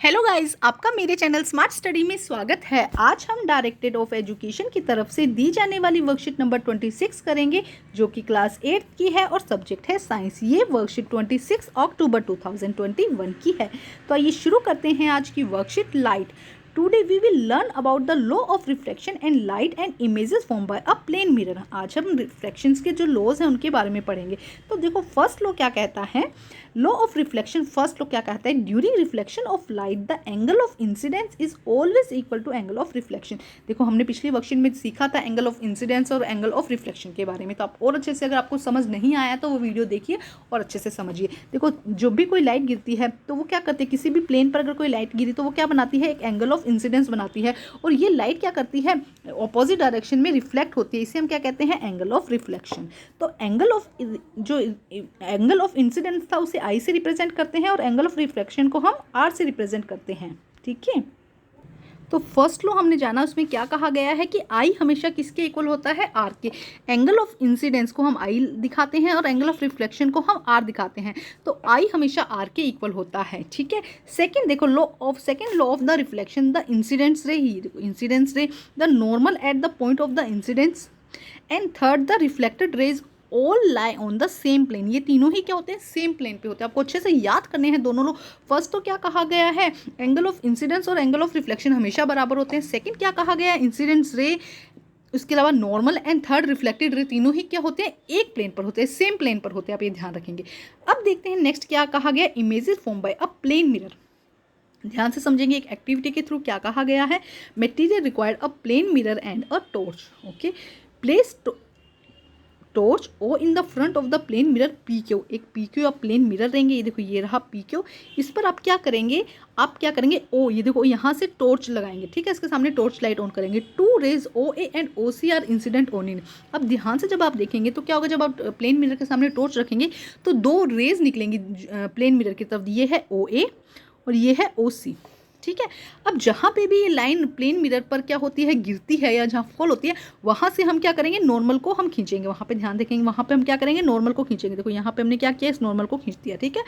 Hello guys, आपका मेरे channel smart study में स्वागत है। आज हम डायरेक्टेड ऑफ एजुकेशन की तरफ से दी जाने वाली वर्कशीट नंबर 26 करेंगे, जो कि क्लास 8 की है और सब्जेक्ट है साइंस। ये वर्कशीट 26 अक्टूबर 2021 की है। तो आइए शुरू करते हैं आज की worksheet. Light. Today we will learn about the law of reflection and light and images form by a plane mirror. आज हम रिफ्लेक्शंस के जो लॉज हैं उनके बारे में पढ़ेंगे। तो देखो, फर्स्ट लॉ क्या कहता है, law of reflection. First law क्या कहता है, during reflection of light the angle of incidence is always equal to angle of reflection. देखो, हमने पिछली वर्कशीट में सीखा था एंगल ऑफ इंसिडेंस और एंगल ऑफ रिफ्लेक्शन के बारे में। तो आप और अच्छे से, अगर आपको समझ नहीं आया तो वो वीडियो देखिए और अच्छे से समझिए। देखो, जो भी कोई लाइट गिरती है तो वो क्या करती है, किसी भी प्लेन पर अगर कोई लाइट गिरी तो वो क्या बनाती है, एक एंगल ऑफ इंसिडेंस बनाती है। और ये लाइट क्या करती है, ऑपोजिट डायरेक्शन में रिफ्लेक्ट होती है। इसे हम क्या कहते हैं, एंगल ऑफ रिफ्लेक्शन। तो एंगल ऑफ इंसिडेंस था उसे आई से रिप्रेजेंट करते हैं और एंगल ऑफ रिफ्लेक्शन को हम आर से रिप्रेजेंट करते हैं। ठीक है, तो फर्स्ट लॉ हमने जाना, उसमें क्या कहा गया है कि आई हमेशा किसके इक्वल होता है, आर के। एंगल ऑफ इंसिडेंस को हम आई दिखाते हैं और एंगल ऑफ रिफ्लेक्शन को हम आर दिखाते हैं। तो आई हमेशा आर के इक्वल होता है। ठीक है, सेकंड देखो, second law of the reflection, the incidence ray the normal at the point of the incidence and third the reflected rays all lie on the same plane. ये तीनों ही क्या होते हैं, सेम प्लेन पे होते हैं। आपको अच्छे से याद करने हैं दोनों लोग। फर्स्ट तो क्या कहा गया है, एंगल ऑफ इंसिडेंस और एंगल ऑफ रिफ्लेक्शन हमेशा बराबर होते हैं। सेकंड क्या कहा गया है, इंसिडेंस रे, उसके अलावा normal and third reflected ray, तीनों ही क्या होते हैं, एक प्लेन पर होते हैं, सेम प्लेन पर होते हैं। आप ये ध्यान रखेंगे। अब देखते हैं नेक्स्ट क्या कहा गया, images form by a plane mirror. ध्यान से समझेंगे, एक एक्टिविटी के थ्रू क्या कहा गया है, material required a plane mirror and a torch. Okay, place torch O in the front of the plane mirror P Q. एक पी क्यू आप प्लेन मिरर देंगे, ये देखो ये रहा पी क्यू। इस पर आप क्या करेंगे, ओ, ये देखो यहाँ से टॉर्च लगाएंगे। ठीक है, इसके सामने टॉर्च लाइट ऑन करेंगे। Two rays O A and O C are incident on in. अब ध्यान से जब आप देखेंगे तो क्या होगा, जब आप प्लेन मिरर के सामने टॉर्च रखेंगे तो दो रेज निकलेंगी प्लेन मिरर की तरफ। ये है ओ ए और ये है ओ सी। ठीक है, अब जहाँ पे भी ये लाइन प्लेन मिरर पर क्या होती है, गिरती है या जहाँ फॉल होती है, वहाँ से हम क्या करेंगे, नॉर्मल को हम खींचेंगे। वहाँ पे ध्यान देखेंगे, वहाँ पे हम क्या करेंगे, नॉर्मल को खींचेंगे। देखो यहाँ पे हमने क्या किया, इस नॉर्मल को खींच दिया। ठीक है,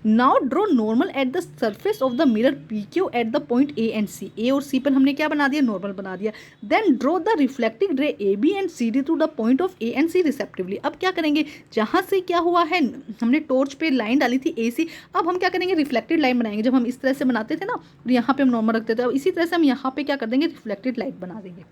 now draw normal at the surface of the mirror P Q at the point A and C. A और सी पर हमने क्या बना दिया, नॉर्मल बना दिया। Then draw the reflecting ray A B and C D to the point of A and C respectively. अब क्या करेंगे, जहाँ से क्या हुआ है, हमने टॉर्च पे लाइन डाली थी ए सी, अब हम क्या करेंगे, रिफ्लेक्टेड लाइन बनाएंगे। जब हम इस तरह से बनाते थे ना, और यहाँ पे हम नॉर्मल रखते थे, अब इसी तरह से हम यहाँ पे क्या कर देंगे, रिफ्लेक्टेड लाइट बना देंगे।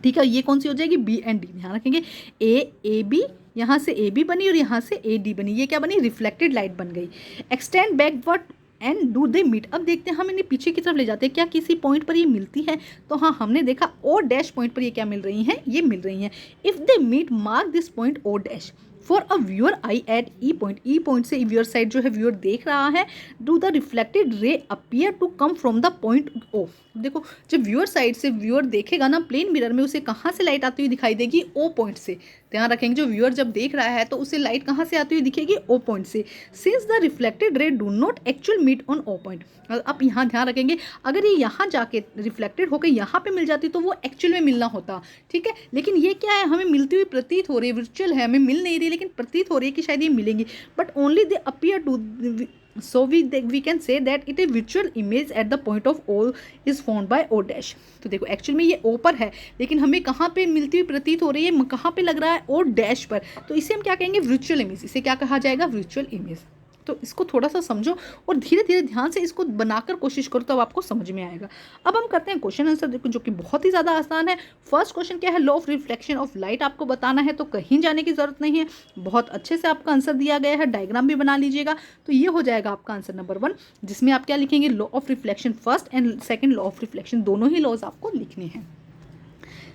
ठीक है, ये कौन सी हो जाएगी, बी एंड डी। ध्यान रखेंगे, ए बी, यहाँ से ए बी बनी और यहाँ से ए डी बनी। ये क्या बनी, रिफ्लेक्टेड लाइट बन गई। Extend backward and do they meet. अब देखते हैं, हम इन्हें पीछे की तरफ ले जाते हैं, क्या किसी पॉइंट पर ये मिलती है। तो हाँ, हमने देखा ओ डैश पॉइंट पर ये क्या मिल रही हैं, ये मिल रही हैं। If they meet mark this point O dash for a viewer eye at E point. E point से व्यूअर साइड जो है, व्यूअर देख रहा है, do the reflected ray appear to come from the point O. देखो, जब viewer side से viewer देखेगा ना प्लेन मिरर में, उसे कहाँ से लाइट आती हुई दिखाई देगी, ओ पॉइंट से। ध्यान रखेंगे, जो व्यूअर जब देख रहा है तो उसे लाइट कहाँ से आती हुई दिखेगी, ओ पॉइंट से। Since the reflected ray do not actual meet on O point. अब यहाँ ध्यान रखेंगे, अगर ये यहाँ जाके रिफ्लेक्टेड होकर यहाँ पे मिल जाती तो वो एक्चुअल में मिलना होता। ठीक है, लेकिन ये क्या है, हमें मिलती हुई प्रतीत हो रही है, वर्चुअल है, हमें मिल नहीं रही, लेकिन प्रतीत हो रही है कि शायद ये मिलेंगी, but only they appear to. So we can say that it is virtual image at the point of O is formed by O dash। तो देखो, एक्चुअल में ये O पर है, लेकिन हमें कहाँ पे मिलती हुई प्रतीत हो रही है, कहाँ पे लग रहा है, O डैश पर। तो इसे हम क्या कहेंगे, वर्चुअल इमेज। इसे क्या कहा जाएगा, वर्चुअल इमेज। तो इसको थोड़ा सा समझो और धीरे धीरे ध्यान से इसको बनाकर कोशिश करो, तब आपको समझ में आएगा। अब हम करते हैं क्वेश्चन आंसर, देखो, जो कि बहुत ही ज़्यादा आसान है। फर्स्ट क्वेश्चन क्या है, law of reflection of light आपको बताना है, तो कहीं जाने की जरूरत नहीं है, बहुत अच्छे से आपका आंसर दिया गया है, डायग्राम भी बना लीजिएगा। तो ये हो जाएगा आपका आंसर नंबर 1, जिसमें आप क्या लिखेंगे, law of reflection first and second law of reflection, दोनों ही लॉज आपको लिखने हैं।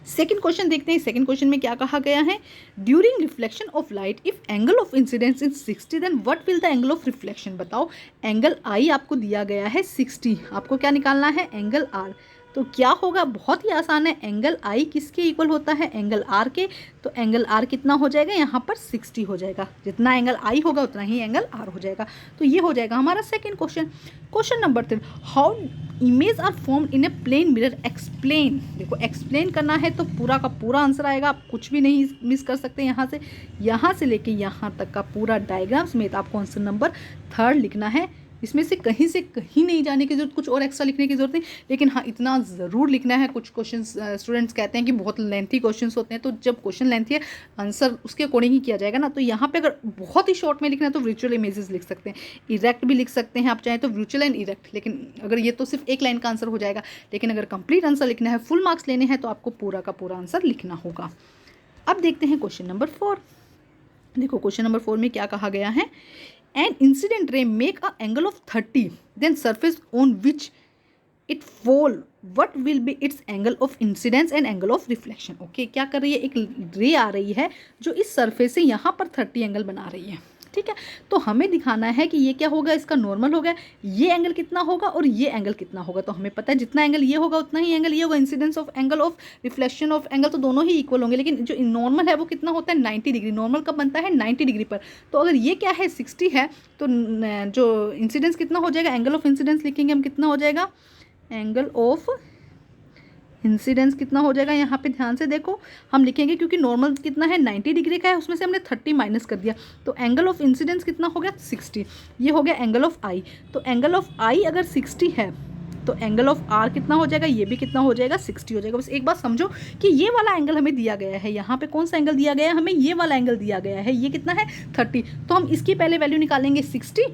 सेकेंड क्वेश्चन देखते हैं। सेकेंड क्वेश्चन में क्या कहा गया है, during reflection of light if angle of incidence is 60 then what will the angle of reflection. बताओ, एंगल आई आपको दिया गया है 60, आपको क्या निकालना है, एंगल आर। तो क्या होगा, बहुत ही आसान है, एंगल आई किसके इक्वल होता है, एंगल आर के। तो एंगल आर कितना हो जाएगा, यहाँ पर 60 हो जाएगा। जितना एंगल आई होगा उतना ही एंगल आर हो जाएगा। तो ये हो जाएगा हमारा second question. Question number 3, how image are formed in a plane mirror, explain. देखो, एक्सप्लेन करना है तो पूरा का पूरा आंसर आएगा, आप कुछ भी नहीं मिस कर सकते। यहाँ से लेके यहाँ तक का पूरा डायग्राम समेत आपको आंसर नंबर 3 लिखना है। इसमें से कहीं नहीं जाने की जरूरत, कुछ और एक्स्ट्रा लिखने की जरूरत नहीं, लेकिन हाँ इतना ज़रूर लिखना है। कुछ क्वेश्चन स्टूडेंट्स कहते हैं कि बहुत लेंथी क्वेश्चन होते हैं, तो जब क्वेश्चन लेंथी है आंसर उसके अकॉर्डिंग ही किया जाएगा ना। तो यहाँ पे अगर बहुत ही शॉर्ट में लिखना है तो वर्चुअल इमेजेस लिख सकते हैं, इरेक्ट भी लिख सकते हैं आप चाहें तो, वर्चुअल एंड इरेक्ट। लेकिन अगर ये तो सिर्फ एक लाइन का आंसर हो जाएगा, लेकिन अगर कंप्लीट आंसर लिखना है, फुल मार्क्स लेने हैं, तो आपको पूरा का पूरा आंसर लिखना होगा। अब देखते हैं क्वेश्चन नंबर 4। देखो क्वेश्चन नंबर 4 में क्या कहा गया है, an incident ray make a angle of 30, then surface on which it fall, what will be its angle of incidence and angle of reflection. Okay, क्या कर रही है, एक रे आ रही है जो इस सरफेस से यहाँ पर 30 एंगल बना रही है, ठीक है। तो हमें दिखाना है कि ये क्या होगा, इसका नॉर्मल होगा, ये एंगल कितना होगा और ये एंगल कितना होगा। तो हमें पता है जितना एंगल ये होगा उतना ही एंगल ये होगा। Incidence of angle of reflection of angle तो दोनों ही इक्वल होंगे, लेकिन जो नॉर्मल है वो कितना होता है 90 डिग्री। नॉर्मल कब बनता है 90 डिग्री पर। तो अगर ये क्या है 60 है, तो जो इंसिडेंस कितना हो जाएगा, एंगल ऑफ इंसिडेंस लिखेंगे हम, कितना हो जाएगा, एंगल ऑफ इंसिडेंस कितना हो जाएगा, यहाँ पे ध्यान से देखो हम लिखेंगे, क्योंकि नॉर्मल कितना है 90 डिग्री का है, उसमें से हमने 30 माइनस कर दिया, तो एंगल ऑफ इंसिडेंस कितना हो गया 60। ये हो गया एंगल ऑफ आई। तो एंगल ऑफ आई अगर 60 है तो एंगल ऑफ आर कितना हो जाएगा, ये भी कितना हो जाएगा 60 हो जाएगा। बस एक बात समझो कि ये वाला एंगल हमें दिया गया है, यहाँ पे कौन सा एंगल दिया गया है, हमें ये वाला एंगल दिया गया है, ये कितना है 30। तो हम इसकी पहले वैल्यू निकालेंगे 60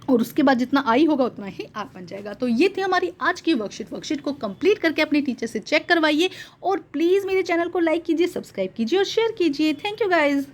और उसके बाद जितना आई होगा उतना ही आर बन जाएगा। तो ये थी हमारी आज की वर्कशीट को कंप्लीट करके अपने टीचर से चेक करवाइए और प्लीज़ मेरे चैनल को लाइक कीजिए, सब्सक्राइब कीजिए और शेयर कीजिए। Thank you guys.